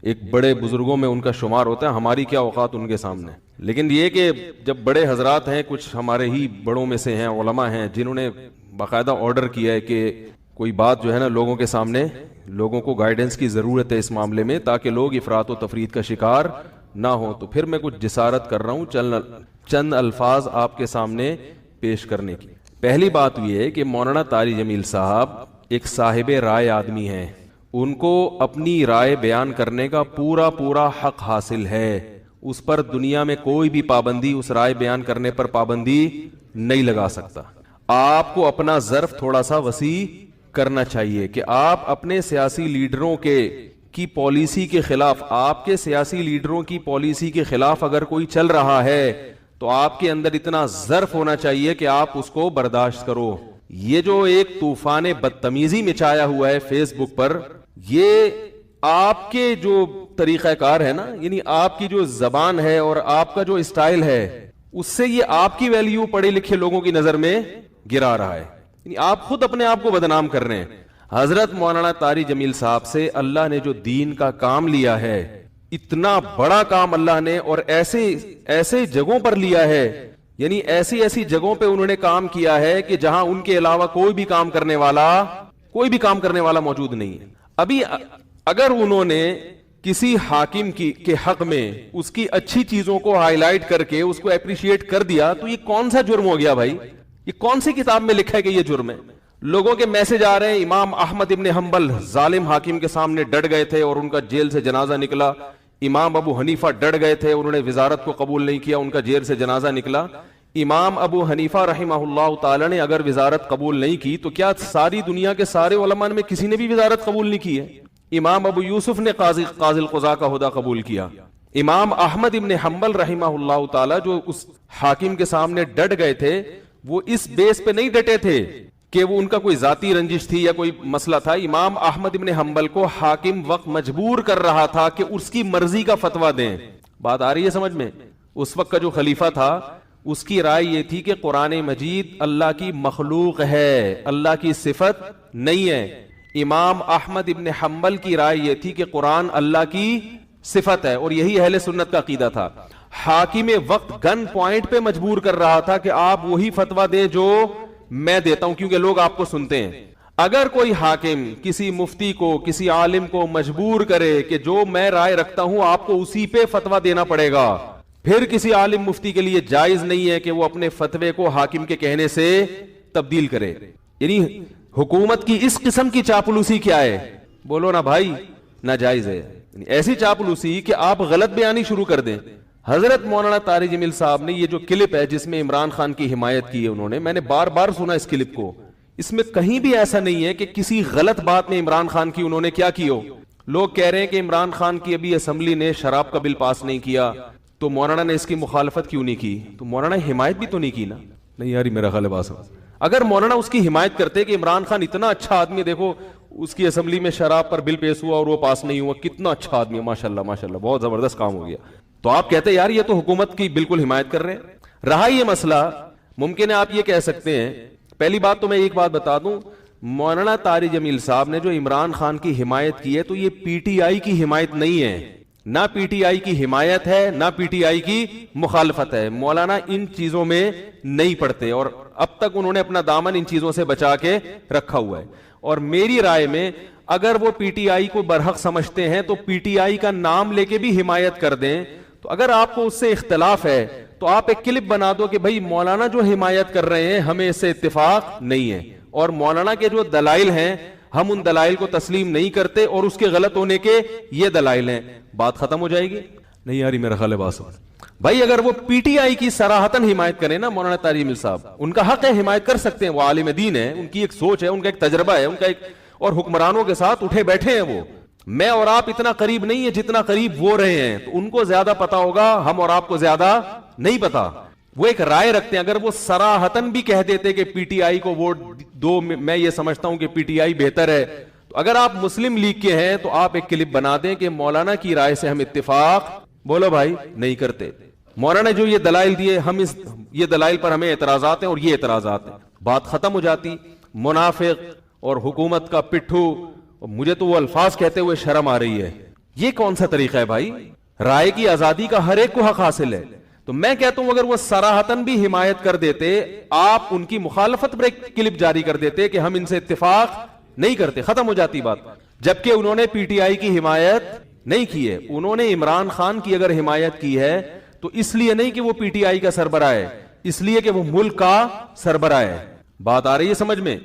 ایک بڑے بزرگوں میں ان کا شمار ہوتا ہے، ہماری کیا اوقات ان کے سامنے. لیکن یہ کہ جب بڑے حضرات ہیں، کچھ ہمارے ہی بڑوں میں سے ہیں، علماء ہیں جنہوں نے باقاعدہ آرڈر کیا ہے کہ کوئی بات جو ہے نا لوگوں کے سامنے، لوگوں کو گائیڈنس کی ضرورت ہے اس معاملے میں تاکہ لوگ افراط و تفرید کا شکار نہ ہو، تو پھر میں کچھ جسارت کر رہا ہوں چند الفاظ آپ کے سامنے پیش کرنے کی. پہلی بات یہ ہے کہ مولانا طاری جمیل صاحب ایک صاحب رائے آدمی ہیں، ان کو اپنی رائے بیان کرنے کا پورا حق حاصل ہے. اس پر دنیا میں کوئی بھی پابندی، اس رائے بیان کرنے پر پابندی نہیں لگا سکتا. آپ کو اپنا ظرف تھوڑا سا وسیع کرنا چاہیے کہ آپ اپنے سیاسی لیڈروں کی پالیسی کے خلاف، آپ کے سیاسی لیڈروں کی پالیسی کے خلاف اگر کوئی چل رہا ہے تو آپ کے اندر اتنا ظرف ہونا چاہیے کہ آپ اس کو برداشت کرو. یہ جو ایک طوفان بدتمیزی مچایا ہوا ہے فیس بک پر، یہ آپ کے جو طریقہ کار ہے نا، یعنی آپ کی جو زبان ہے اور آپ کا جو اسٹائل ہے، اس سے یہ آپ کی ویلیو پڑھے لکھے لوگوں کی نظر میں گرا رہا ہے. یعنی آپ خود اپنے آپ کو بدنام کر رہے ہیں. حضرت مولانا طاری جمیل صاحب سے اللہ نے جو دین کا کام لیا ہے، اتنا بڑا کام اللہ نے، اور ایسے جگہوں پر لیا ہے، یعنی ایسی جگہوں پہ انہوں نے کام کیا ہے کہ جہاں ان کے علاوہ کوئی بھی کام کرنے والا موجود نہیں ہے. ابھی اگر انہوں نے کسی حاکم کے حق میں اس کی اچھی چیزوں کو ہائی لائٹ کر کے اس کو اپریشیٹ کر دیا تو یہ کون سا جرم ہو گیا بھائی؟ یہ کون سی کتاب میں لکھا ہے کہ یہ جرم ہے؟ لوگوں کے میسج آ رہے ہیں، امام احمد ابن حنبل ظالم حاکم کے سامنے ڈٹ گئے تھے اور ان کا جیل سے جنازہ نکلا. امام ابو حنیفہ ڈٹ گئے تھے، انہوں نے وزارت کو قبول نہیں کیا، ان کا جیل سے جنازہ نکلا. امام ابو حنیفہ رحمہ اللہ تعالی نے اگر وزارت قبول نہیں کی تو کیا ساری دنیا کے سارے علماء میں کسی نے بھی وزارت قبول نہیں کی ہے؟ امام ابو یوسف نے قاضی القضاء کا عہدہ قبول کیا. امام احمد ابن حنبل رحمہ اللہ تعالی جو اس حاکم کے سامنے ڈٹ گئے تھے، وہ اس بیس پہ نہیں ڈٹے تھے کہ وہ ان کا کوئی ذاتی رنجش تھی یا کوئی مسئلہ تھا. امام احمد ابن حنبل کو حاکم وقت مجبور کر رہا تھا کہ اس کی مرضی کا فتویٰ دیں. بات آ رہی ہے سمجھ میں؟ اس وقت کا جو خلیفہ تھا اس کی رائے یہ تھی کہ قرآن مجید اللہ کی مخلوق ہے، اللہ کی صفت نہیں ہے. امام احمد ابن حنبل کی رائے یہ تھی کہ قرآن اللہ کی صفت ہے، اور یہی اہل سنت کا عقیدہ تھا. حاکم وقت گن پوائنٹ پہ مجبور کر رہا تھا کہ آپ وہی فتویٰ دیں جو میں دیتا ہوں کیونکہ لوگ آپ کو سنتے ہیں. اگر کوئی حاکم کسی مفتی کو، کسی عالم کو مجبور کرے کہ جو میں رائے رکھتا ہوں آپ کو اسی پہ فتویٰ دینا پڑے گا، پھر کسی عالم مفتی کے لیے جائز نہیں ہے کہ وہ اپنے فتوے کو حاکم کے کہنے سے تبدیل کرے. یعنی حکومت کی اس قسم کی چاپلوسی کیا ہے؟ بولو نا بھائی، ناجائز ہے. یعنی ایسی چاپلوسی کہ آپ غلط بیانی شروع کر دیں. حضرت مولانا طاری جمیل صاحب نے یہ جو کلپ ہے جس میں عمران خان کی حمایت کی ہے انہوں نے، میں نے بار بار سنا اس کلپ کو، اس میں کہیں بھی ایسا نہیں ہے کہ کسی غلط بات میں عمران خان کی انہوں نے کیا کی ہو. لوگ کہہ رہے ہیں کہ عمران خان کی ابھی اسمبلی نے شراب کا بل پاس نہیں کیا تو مولانا نے اس کی مخالفت کیوں نہیں کی؟ تو مولانا حمایت بھی تو نہیں کی نا. نہیں یار میرا خیال ہے اگر مولانا اس کی حمایت کرتے کہ عمران خان اتنا اچھا آدمی، دیکھو اس کی اسمبلی میں شراب پر بل پیش ہوا اور وہ پاس نہیں ہوا، کتنا اچھا آدمی ہے، ماشاءاللہ ماشاءاللہ بہت زبردست کام ہو گیا، تو آپ کہتے یار یہ تو حکومت کی بالکل حمایت کر رہے ہیں. رہا یہ مسئلہ، ممکن ہے آپ یہ کہہ سکتے ہیں، پہلی بات تو میں ایک بات بتا دوں، مولانا طاری جمیل صاحب نے جو عمران خان کی حمایت کی ہے تو یہ پی ٹی آئی کی حمایت نہیں ہے، نہ پی ٹی آئی کی حمایت ہے نہ پی ٹی آئی کی مخالفت ہے. مولانا ان چیزوں میں نہیں پڑتے اور اب تک انہوں نے اپنا دامن ان چیزوں سے بچا کے رکھا ہوا ہے. اور میری رائے میں اگر وہ پی ٹی آئی کو برحق سمجھتے ہیں تو پی ٹی آئی کا نام لے کے بھی حمایت کر دیں. تو اگر آپ کو اس سے اختلاف ہے تو آپ ایک کلپ بنا دو کہ بھائی مولانا جو حمایت کر رہے ہیں ہمیں اس سے اتفاق نہیں ہے، اور مولانا کے جو دلائل ہیں ہم ان دلائل کو تسلیم نہیں کرتے اور اس کے غلط ہونے کے یہ دلائل ہیں. بات ختم ہو جائے گی. نہیں یاری میرا خیال ہے بات بھائی اگر وہ پی ٹی آئی کی صراحتاً حمایت کریں نا مولانا طاری جمیل صاحب، ان کا حق ہے، حمایت کر سکتے ہیں، وہ عالم دین ہے، ان کی ایک سوچ ہے، ان کا ایک تجربہ ہے، ان کا ایک، اور حکمرانوں کے ساتھ اٹھے بیٹھے ہیں وہ. میں اور آپ اتنا قریب نہیں ہے جتنا قریب وہ رہے ہیں، تو ان کو زیادہ پتا ہوگا، ہم اور آپ کو زیادہ نہیں پتا. وہ ایک رائے رکھتے ہیں. اگر وہ صراحتاً بھی کہہ دیتے کہ پی ٹی آئی کو ووٹ دو، میں یہ سمجھتا ہوں کہ پی ٹی آئی بہتر ہے، تو اگر آپ مسلم لیگ کے ہیں تو آپ ایک کلپ بنا دیں کہ مولانا کی رائے سے ہم اتفاق، بولو بھائی، نہیں کرتے. مولانا جو یہ دلائل دیے، ہم یہ دلائل پر ہمیں اعتراضات ہیں اور یہ اعتراضات ہیں، بات ختم ہو جاتی. منافق اور حکومت کا پٹھو، مجھے تو وہ الفاظ کہتے ہوئے شرم آ رہی ہے یہ کون سا طریقہ ہے بھائی؟ رائے کی آزادی کا ہر ایک کو حق حاصل ہے. تو میں کہتا ہوں اگر وہ صراحتاً بھی حمایت کر دیتے, آپ ان کی مخالفت پر ایک کلپ جاری کر دیتے کہ ہم ان سے اتفاق نہیں کرتے, ختم ہو جاتی بات. جبکہ انہوں نے پی ٹی آئی کی حمایت نہیں کی ہے, انہوں نے عمران خان کی اگر حمایت کی ہے تو اس لیے نہیں کہ وہ پی ٹی آئی کا سربراہ ہے, اس لیے کہ وہ ملک کا سربراہ ہے. بات آ رہی ہے سمجھ میں؟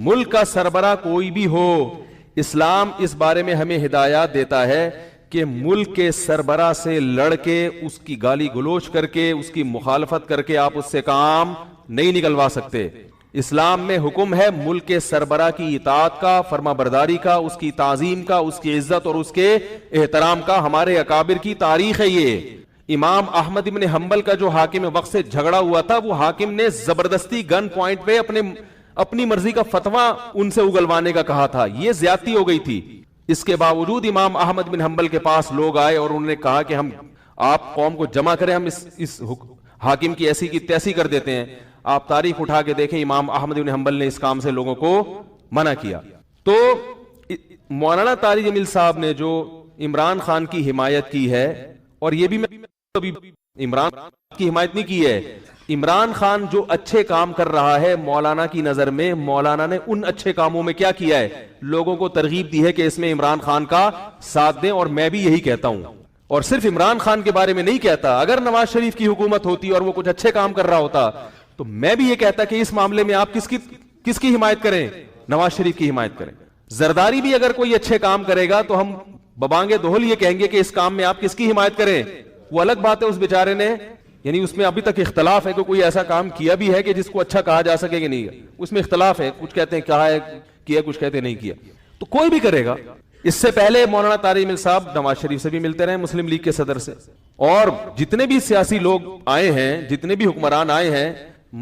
ملک کا سربراہ کوئی بھی ہو, اسلام اس بارے میں ہمیں ہدایات دیتا ہے کہ ملک کے سربراہ سے لڑ کے, اس کی گالی گلوچ کر کے, اس کی مخالفت کر کے آپ اس سے کام نہیں نکلوا سکتے. اسلام میں حکم ہے ملک کے سربراہ کی اطاعت کا, فرما برداری کا, اس کی تعظیم کا, اس کی عزت اور اس کے احترام کا. ہمارے اکابر کی تاریخ ہے یہ. امام احمد ابن حنبل کا جو حاکم وقت سے جھگڑا ہوا تھا, وہ حاکم نے زبردستی گن پوائنٹ پہ اپنی مرضی کا فتویٰ ان سے اگلوانے کا کہا تھا. یہ زیادتی ہو گئی تھی. اس کے باوجود امام احمد بن حنبل کے پاس لوگ آئے اور انہوں نے کہا کہ ہم, آپ قوم کو جمع کریں, ہم اس حاکم کی ایسی کی تیسی کر دیتے ہیں. آپ تاریخ اٹھا کے دیکھیں, امام احمد بن حنبل نے اس کام سے لوگوں کو منع کیا. تو مولانا طارق جمیل صاحب نے جو عمران خان کی حمایت کی ہے, اور یہ بھی میں عمران کی حمایت نہیں کی ہے, عمران خان جو اچھے کام کر رہا ہے مولانا کی نظر میں, مولانا نے ان اچھے کاموں میں کیا کیا ہے, لوگوں کو ترغیب دی ہے کہ اس میں عمران خان کا ساتھ دیں. اور میں بھی یہی کہتا ہوں, اور صرف عمران خان کے بارے میں نہیں کہتا, اگر نواز شریف کی حکومت ہوتی اور وہ کچھ اچھے کام کر رہا ہوتا تو میں بھی یہ کہتا کہ اس معاملے میں آپ کس کی حمایت کریں؟ نواز شریف کی حمایت کریں. زرداری بھی اگر کوئی اچھے کام کرے گا تو ہم ببانگے دوہل یہ کہیں گے کہ اس کام میں آپ کس کی حمایت کریں. وہ الگ بات ہے, اس بیچارے نے, یعنی اس میں ابھی تک اختلاف ہے کہ کوئی ایسا کام کیا بھی ہے کہ جس کو اچھا کہا جا سکے کہ نہیں, اس میں اختلاف ہے. کچھ کہتے ہیں کہا ہے کیا, کچھ کہتے ہیں نہیں کیا. تو کوئی بھی کرے گا. اس سے پہلے مولانا طارق جمیل صاحب نواز شریف سے بھی ملتے رہے, مسلم لیگ کے صدر سے, اور جتنے بھی سیاسی لوگ آئے ہیں, جتنے بھی حکمران آئے ہیں,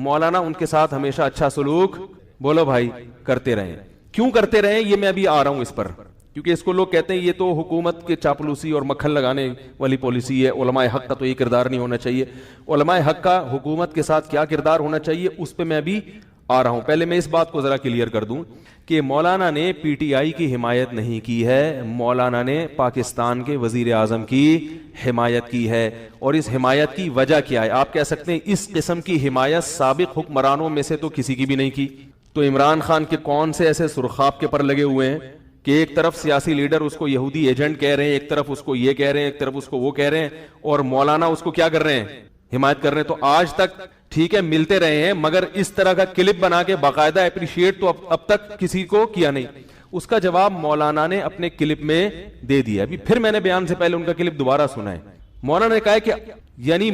مولانا ان کے ساتھ ہمیشہ اچھا سلوک, بولو بھائی, کرتے رہے. کیوں کرتے رہے یہ میں ابھی آ رہا ہوں اس پر, کیونکہ اس کو لوگ کہتے ہیں یہ تو حکومت کے چاپلوسی اور مکھن لگانے والی پالیسی ہے. علماء حق کا تو یہ کردار نہیں ہونا چاہیے. علماء حق کا حکومت کے ساتھ کیا کردار ہونا چاہیے اس پہ میں ابھی آ رہا ہوں. پہلے میں اس بات کو ذرا کلیئر کر دوں کہ مولانا نے پی ٹی آئی کی حمایت نہیں کی ہے, مولانا نے پاکستان کے وزیر اعظم کی حمایت کی ہے. اور اس حمایت کی وجہ کیا ہے؟ آپ کہہ سکتے ہیں اس قسم کی حمایت سابق حکمرانوں میں سے تو کسی کی بھی نہیں کی. تو عمران خان کے کون سے ایسے سرخاب کے پر لگے ہوئے ہیں کہ ایک طرف سیاسی لیڈر اس کو یہودی ایجنٹ کہہ رہے ہیں, ایک طرف اس کو یہ کہہ رہے ہیں, ایک طرف اس کو وہ کہہ رہے ہیں, اور مولانا اس کو کیا کر رہے ہیں, حمایت کر رہے ہیں. تو آج تک ٹھیک ہے ملتے رہے ہیں, مگر اس طرح کا کلپ بنا کے باقاعدہ اپریشیٹ تو اب تک کسی کو کیا نہیں. اس کا جواب مولانا نے اپنے کلپ میں دے دیا. ابھی پھر میں نے بیان سے پہلے ان کا کلپ دوبارہ سنا ہے. مولانا نے کہا کہ یعنی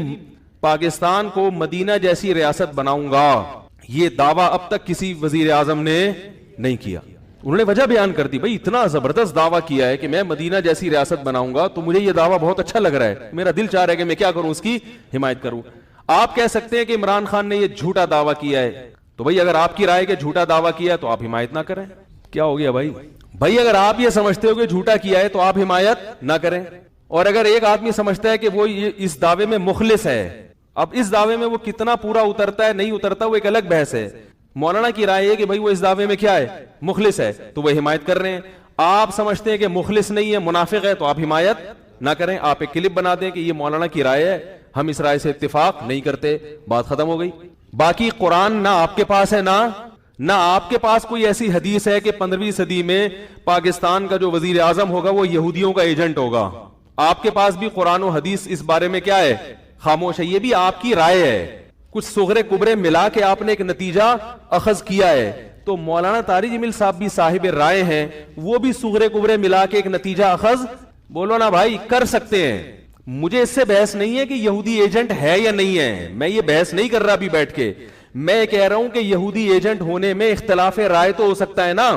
پاکستان کو مدینہ جیسی ریاست بناؤں گا, یہ دعویٰ اب تک کسی وزیر اعظم نے نہیں کیا. انہوں نے وجہ بیان کر دی, بھائی اتنا زبردست دعویٰ کیا ہے کہ میں مدینہ جیسی ریاست بناؤں گا, تو مجھے یہ دعویٰ بہت اچھا لگ رہا ہے, میرا دل چاہ رہا ہے کہ میں کیا کروں, اس کی حمایت کروں. آپ کہہ سکتے ہیں کہ عمران خان نے یہ جھوٹا دعویٰ کیا ہے, تو بھائی اگر آپ کی رائے کہ جھوٹا دعویٰ کیا ہے تو آپ حمایت نہ کریں. کیا ہو گیا بھائی اگر آپ یہ سمجھتے ہو کہ جھوٹا کیا ہے تو آپ حمایت نہ کریں. اور اگر ایک آدمی سمجھتا ہے کہ وہ اس دعوے میں مخلص ہے, اب اس دعوے میں وہ کتنا پورا اترتا ہے نہیں اترتا وہ ایک الگ بحث ہے. مولانا کی رائے ہے کہ بھائی وہ اس دعوے میں کیا ہے, مخلص ہے, تو وہ حمایت کر رہے ہیں. آپ سمجھتے ہیں کہ مخلص نہیں ہے, منافق ہے, تو آپ حمایت نہ کریں. آپ ایک کلپ بنا دیں کہ یہ مولانا کی رائے ہے, ہم اس رائے سے اتفاق نہیں کرتے, بات ختم ہو گئی. باقی قرآن نہ آپ کے پاس ہے نہ آپ کے پاس کوئی ایسی حدیث ہے کہ 15ویں صدی میں پاکستان کا جو وزیر اعظم ہوگا وہ یہودیوں کا ایجنٹ ہوگا. آپ کے پاس بھی قرآن و حدیث اس بارے میں کیا ہے, خاموش ہے. یہ بھی آپ کی رائے ہے, کچھ صغرے کبرے ملا کے آپ نے ایک نتیجہ اخذ کیا ہے. تو مولانا طارق جمیل صاحب بھی صاحب رائے ہیں, وہ بھی صغرے کبرے ملا کے ایک نتیجہ اخذ, بولو نا بھائی, کر سکتے ہیں. مجھے اس سے بحث نہیں ہے کہ یہودی ایجنٹ ہے یا نہیں ہے, میں یہ بحث نہیں کر رہا ابھی بیٹھ کے. میں کہہ رہا ہوں کہ یہودی ایجنٹ ہونے میں اختلاف رائے تو ہو سکتا ہے نا.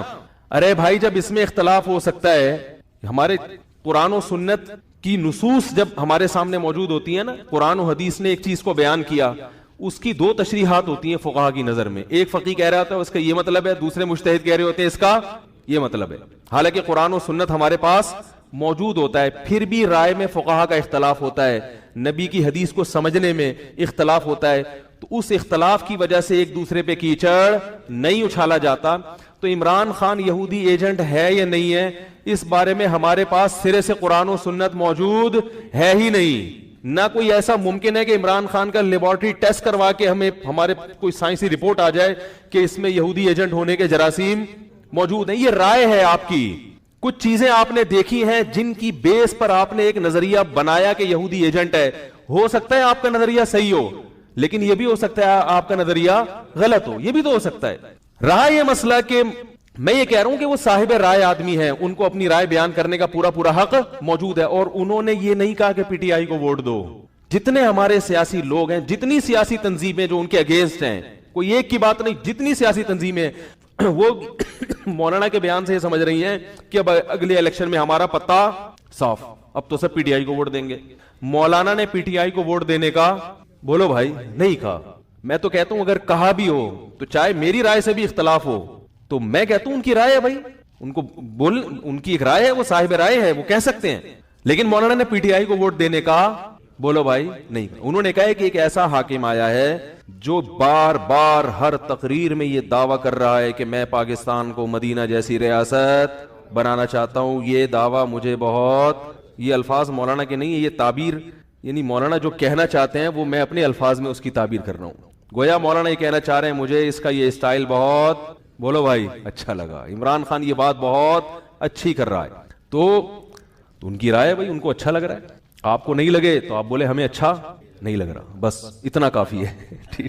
ارے بھائی جب اس میں اختلاف ہو سکتا ہے, ہمارے قرآن و سنت کی نصوص جب ہمارے سامنے موجود ہوتی ہیں نا, قرآن و حدیث نے ایک چیز کو بیان کیا, اس کی دو تشریحات ہوتی ہیں فقہا کی نظر میں. ایک فقیہ کہہ رہا ہوتا ہے اس کا یہ مطلب ہے, دوسرے مجتہد کہہ رہے ہوتے ہیں اس کا یہ مطلب ہے. حالانکہ قرآن و سنت ہمارے پاس موجود ہوتا ہے, پھر بھی رائے میں فقہا کا اختلاف ہوتا ہے, نبی کی حدیث کو سمجھنے میں اختلاف ہوتا ہے. تو اس اختلاف کی وجہ سے ایک دوسرے پہ کیچڑ نہیں اچھالا جاتا. تو عمران خان یہودی ایجنٹ ہے یا نہیں ہے, اس بارے میں ہمارے پاس سرے سے قرآن و سنت موجود ہے ہی نہیں. نہ کوئی ایسا ممکن ہے کہ عمران خان کا لیبارٹری ٹیسٹ کروا کے ہمیں ہمارے کوئی سائنسی رپورٹ آ جائے کہ اس میں یہودی ایجنٹ ہونے کے جراثیم موجود ہیں. یہ رائے ہے آپ کی. کچھ چیزیں آپ نے دیکھی ہیں جن کی بیس پر آپ نے ایک نظریہ بنایا کہ یہودی ایجنٹ ہے. ہو سکتا ہے آپ کا نظریہ صحیح ہو, لیکن یہ بھی ہو سکتا ہے آپ کا نظریہ غلط ہو. یہ بھی تو ہو سکتا ہے. رہا یہ مسئلہ کہ میں یہ کہہ رہا ہوں کہ وہ صاحب رائے آدمی ہیں, ان کو اپنی رائے بیان کرنے کا پورا پورا حق موجود ہے, اور انہوں نے یہ نہیں کہا کہ پی ٹی آئی کو ووٹ دو. جتنے ہمارے سیاسی لوگ ہیں, جتنی سیاسی تنظیمیں جو ان کے اگینسٹ ہیں, کوئی ایک کی بات نہیں, جتنی سیاسی تنظیمیں وہ مولانا کے بیان سے یہ سمجھ رہی ہیں کہ اب اگلے الیکشن میں ہمارا پتہ صاف, اب تو سب پی ٹی آئی کو ووٹ دیں گے. مولانا نے پی ٹی آئی کو ووٹ دینے کا بولو بھائی نہیں کہا. میں تو کہتا ہوں اگر کہا بھی ہو تو چاہے میری رائے سے بھی اختلاف ہو تو میں کہتا ہوں ان کی رائے ہے بھائی, ان کو بول, ان کی ایک رائے ہے, وہ صاحب رائے ہے, وہ کہہ سکتے ہیں. لیکن مولانا نے پی ٹی آئی کو ووٹ دینے کا بولو بھائی نہیں. انہوں نے کہا ہے کہ ایک ایسا حاکم آیا ہے جو بار بار ہر تقریر میں یہ دعویٰ کر رہا ہے کہ میں پاکستان کو مدینہ جیسی ریاست بنانا چاہتا ہوں. یہ دعویٰ مجھے بہت, یہ الفاظ مولانا کے نہیں ہے, یہ تعبیر یعنی مولانا جو کہنا چاہتے ہیں وہ میں اپنے الفاظ میں اس کی تعبیر کر رہا ہوں. گویا مولانا یہ کہنا چاہ رہے ہیں مجھے اس کا یہ اسٹائل بہت بولو بھائی اچھا لگا, عمران خان یہ بات بہت اچھی کر رہا ہے. تو ان کی رائے بھائی, ان کو اچھا لگ رہا ہے. آپ کو نہیں لگے تو آپ بولے ہمیں اچھا نہیں لگ رہا, بس اتنا کافی ہے.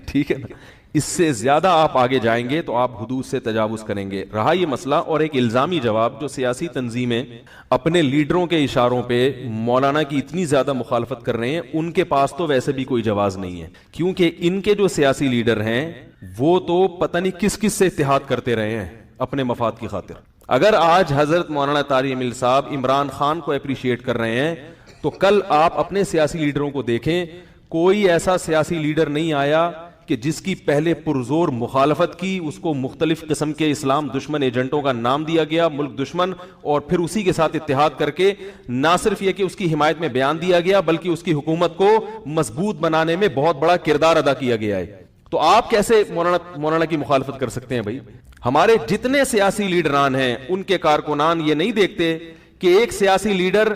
ٹھیک ہے نا. اس سے زیادہ آپ آگے جائیں گے تو آپ حدود سے تجاوز کریں گے. رہا یہ مسئلہ اور ایک الزامی جواب جو سیاسی تنظیمیں اپنے لیڈروں کے اشاروں پہ مولانا کی اتنی زیادہ مخالفت کر رہے ہیں, ان کے پاس تو ویسے بھی کوئی جواز نہیں ہے, کیونکہ ان کے جو سیاسی لیڈر ہیں وہ تو پتہ نہیں کس کس سے اتحاد کرتے رہے ہیں اپنے مفاد کی خاطر. اگر آج حضرت مولانا طارق جمیل صاحب عمران خان کو اپریشیٹ کر رہے ہیں تو کل آپ اپنے سیاسی لیڈروں کو دیکھیں, کوئی ایسا سیاسی لیڈر نہیں آیا کہ جس کی پہلے پرزور مخالفت کی, اس کو مختلف قسم کے اسلام دشمن ایجنٹوں کا نام دیا گیا, ملک دشمن, اور پھر اسی کے ساتھ اتحاد کر کے نہ صرف یہ کہ اس کی حمایت میں بیان دیا گیا بلکہ اس کی حکومت کو مضبوط بنانے میں بہت بڑا کردار ادا کیا گیا ہے. تو آپ کیسے مولانا کی مخالفت کر سکتے ہیں بھائی؟ ہمارے جتنے سیاسی لیڈران ہیں ان کے کارکنان یہ نہیں دیکھتے کہ ایک سیاسی لیڈر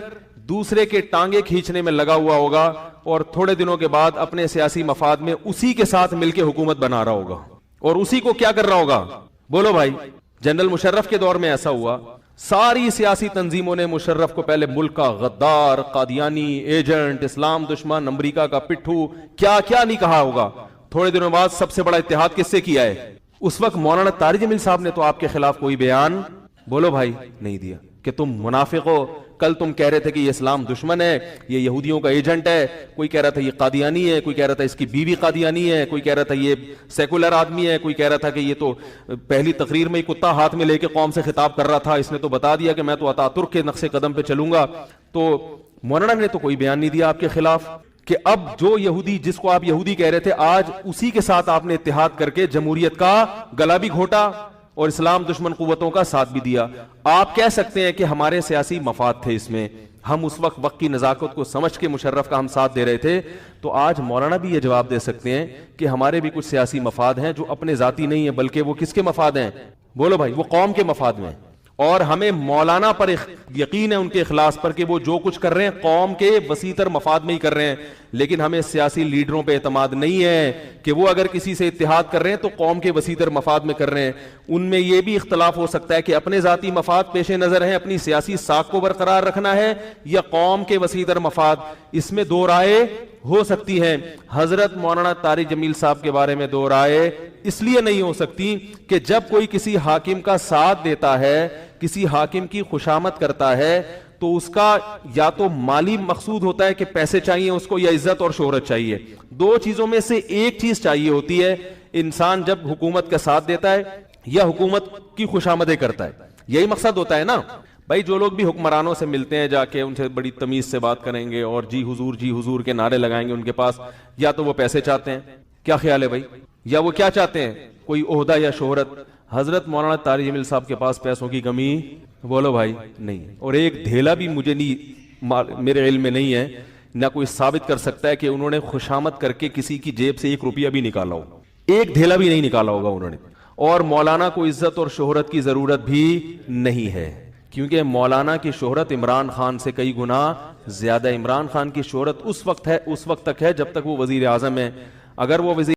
دوسرے کے ٹانگے کھینچنے میں لگا ہوا ہوگا اور تھوڑے دنوں کے بعد اپنے سیاسی مفاد میں اسی کے ساتھ مل کے حکومت بنا رہا ہوگا, اور اسی کو کیا کر رہا ہوگا بولو بھائی. جنرل مشرف کے دور میں ایسا ہوا, ساری سیاسی تنظیموں نے مشرف کو پہلے ملک کا غدار, قادیانی, ایجنٹ, اسلام دشمن, امریکہ کا پٹھو, کیا کیا نہیں کہا ہوگا. تھوڑے دنوں بعد سب سے بڑا اتحاد کس سے کیا ہے؟ اس وقت مولانا طارق جمیل صاحب نے تو آپ کے خلاف کوئی بیان بولو بھائی نہیں دیا کہ تم منافق ہو. کل تم کہہ رہے تھے کہ یہ اسلام دشمن ہے, یہ یہودیوں کا ایجنٹ ہے, کوئی کہہ رہا تھا یہ قادیانی ہے, کوئی کہہ رہا تھا اس کی بیوی قادیانی ہے, کوئی کہہ رہا تھا یہ سیکولر آدمی ہے, کوئی کہہ رہا تھا کہ یہ تو پہلی تقریر میں ہی کتا ہاتھ میں لے کے قوم سے خطاب کر رہا تھا, اس نے تو بتا دیا کہ میں تو اتا ترک کے نقش قدم پہ چلوں گا. تو مولانا نے تو کوئی بیان نہیں دیا آپ کے خلاف کہ اب جو یہودی جس کو آپ یہودی کہہ رہے تھے آج اسی کے ساتھ آپ نے اتحاد کر کے جمہوریت کا گلا بھی گھونٹا اور اسلام دشمن قوتوں کا ساتھ بھی دیا. آپ کہہ سکتے ہیں کہ ہمارے سیاسی مفاد تھے اس میں, ہم اس وقت کی نزاکت کو سمجھ کے مشرف کا ہم ساتھ دے رہے تھے. تو آج مولانا بھی یہ جواب دے سکتے ہیں کہ ہمارے بھی کچھ سیاسی مفاد ہیں جو اپنے ذاتی نہیں ہیں بلکہ وہ کس کے مفاد ہیں بولو بھائی, وہ قوم کے مفاد میں. اور ہمیں مولانا پر یقین ہے, ان کے اخلاص پر, کہ وہ جو کچھ کر رہے ہیں قوم کے وسیع تر مفاد میں ہی کر رہے ہیں. لیکن ہمیں سیاسی لیڈروں پہ اعتماد نہیں ہے کہ وہ اگر کسی سے اتحاد کر رہے ہیں تو قوم کے وسیع تر مفاد میں کر رہے ہیں. ان میں یہ بھی اختلاف ہو سکتا ہے کہ اپنے ذاتی مفاد پیش نظر ہیں, اپنی سیاسی ساکھ کو برقرار رکھنا ہے, یا قوم کے وسیع تر مفاد. اس میں دو رائے ہو سکتی ہیں. حضرت مولانا طارق جمیل صاحب کے بارے میں دو رائے اس لیے نہیں ہو سکتی کہ جب کوئی کسی حاکم کا ساتھ دیتا ہے, کسی حاکم کی خوشامد کرتا ہے, تو اس کا یا تو مالی مقصود ہوتا ہے کہ پیسے چاہیے اس کو, یا عزت اور شہرت چاہیے. دو چیزوں میں سے ایک چیز چاہیے ہوتی ہے انسان جب حکومت کا ساتھ دیتا ہے یا حکومت کی خوشامدیں کرتا ہے. یہی مقصد ہوتا ہے نا بھائی. جو لوگ بھی حکمرانوں سے ملتے ہیں جا کے ان سے بڑی تمیز سے بات کریں گے اور جی حضور کے نعرے لگائیں گے, ان کے پاس یا تو وہ پیسے چاہتے ہیں, کیا خیال ہے بھائی, یا وہ کیا چاہتے ہیں کوئی عہدہ یا شہرت. حضرت مولانا طارق جمیل صاحب کے پاس پیسوں کی کمی بولو بھائی نہیں, اور ایک دھیلا بھی مجھے نہیں, میرے علم میں نہیں ہے, نہ کوئی ثابت کر سکتا ہے کہ انہوں نے خوشامد کر کے کسی کی جیب سے 1 روپیہ بھی نکالا ہو, ایک دھیلا بھی نہیں نکالا ہوگا انہوں نے. اور مولانا کو عزت اور شہرت کی ضرورت بھی نہیں ہے, کیونکہ مولانا کی شہرت عمران خان سے کئی گنا زیادہ. عمران خان کی شہرت اس وقت تک ہے جب تک وہ وزیر اعظم ہے. اگر وہ وزیر